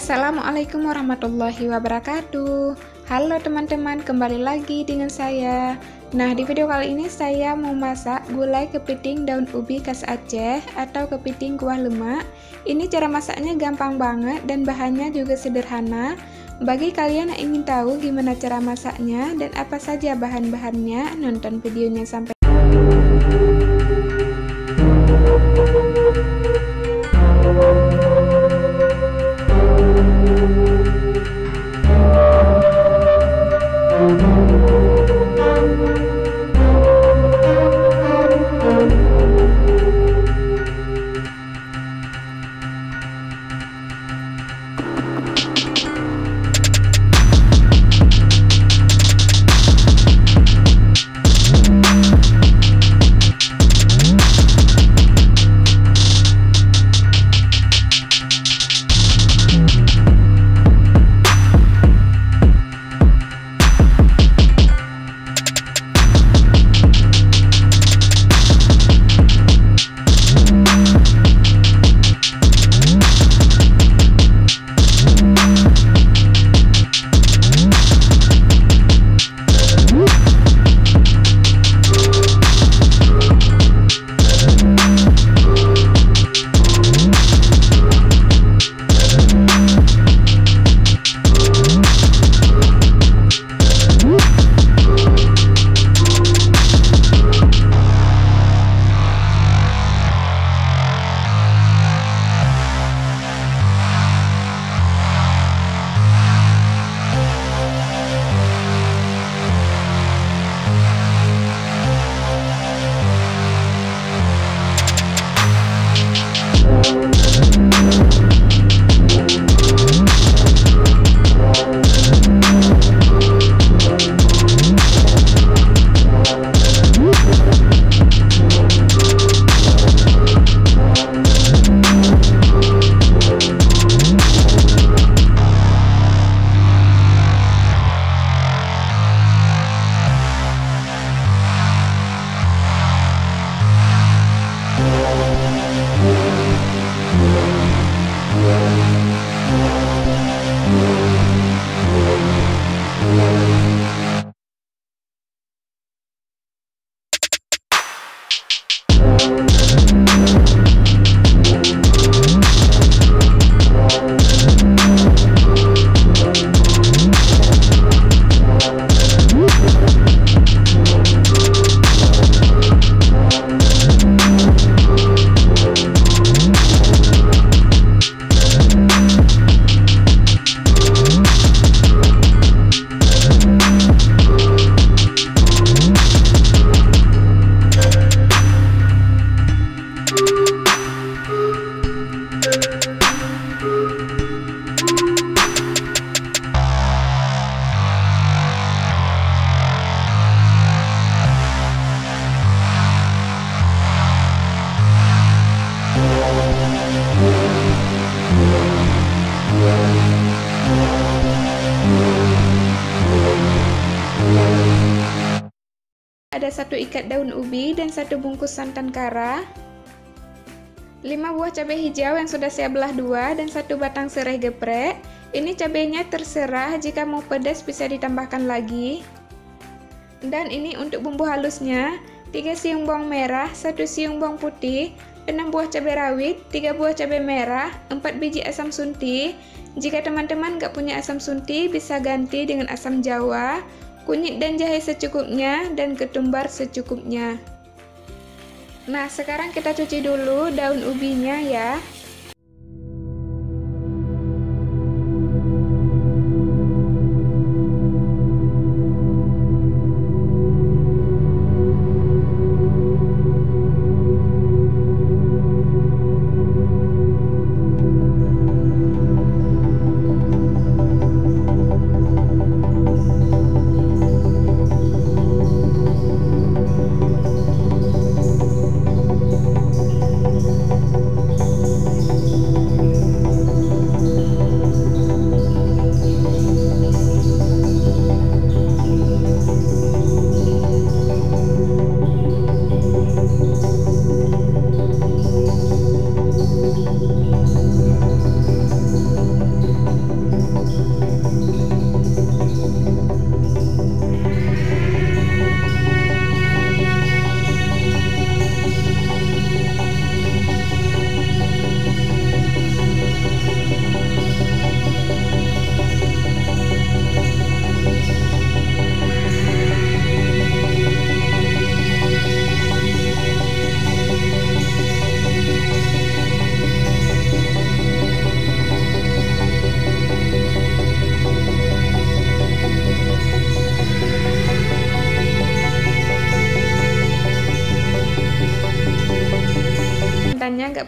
Assalamualaikum warahmatullahi wabarakatuh. Halo teman-teman, kembali lagi dengan saya. Nah, di video kali ini saya mau masak gulai kepiting daun ubi khas Aceh atau kepiting kuah lemak. Ini cara masaknya gampang banget dan bahannya juga sederhana. Bagi kalian yang ingin tahu gimana cara masaknya dan apa saja bahan-bahannya, nonton videonya sampai ada 1 ikat daun ubi dan 1 bungkus santan kara, 5 buah cabai hijau yang sudah saya belah 2 dan 1 batang serai geprek. Ini cabainya terserah, jika mau pedas bisa ditambahkan lagi. Dan ini untuk bumbu halusnya, 3 siung bawang merah, 1 siung bawang putih, 6 buah cabai rawit, 3 buah cabai merah, 4 biji asam sunti. Jika teman-teman nggak punya asam sunti bisa ganti dengan asam jawa, kunyit dan jahe secukupnya, dan ketumbar secukupnya. Nah, sekarang kita cuci dulu daun ubinya ya.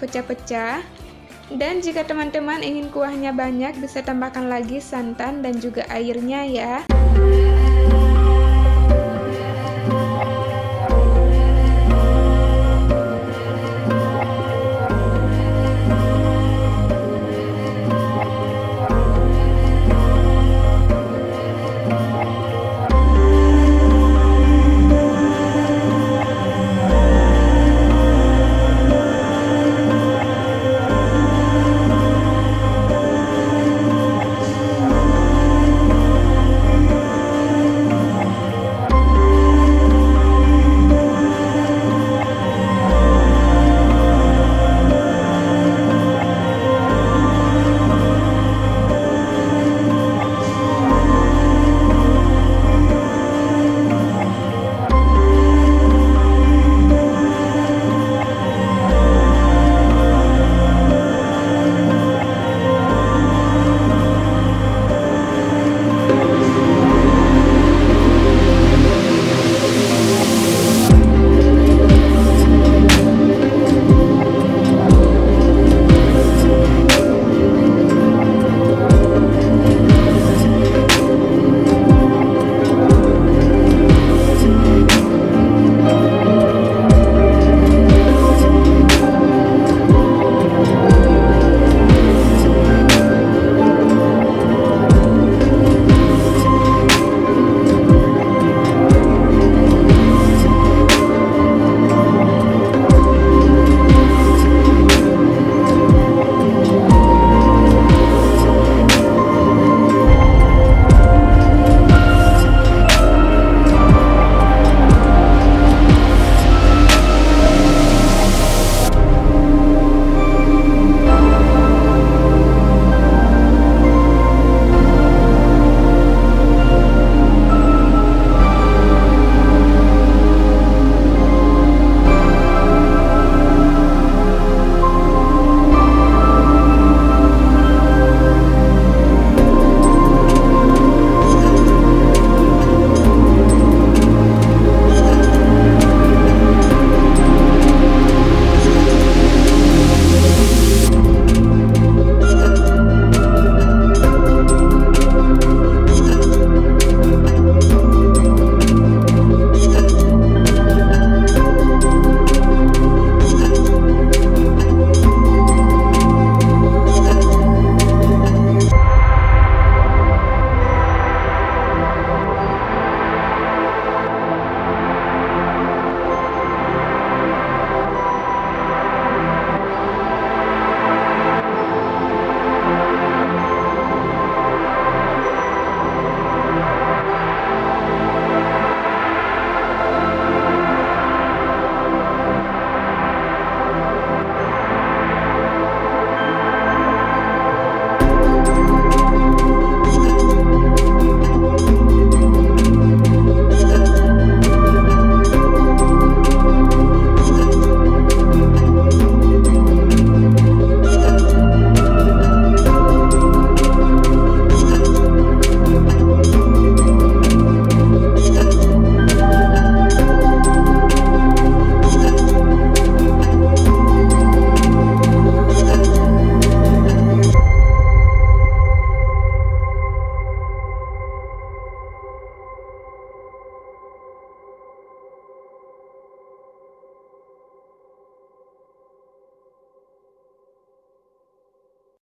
pecah-pecah. Dan jika teman-teman ingin kuahnya banyak, bisa tambahkan lagi santan dan juga airnya ya.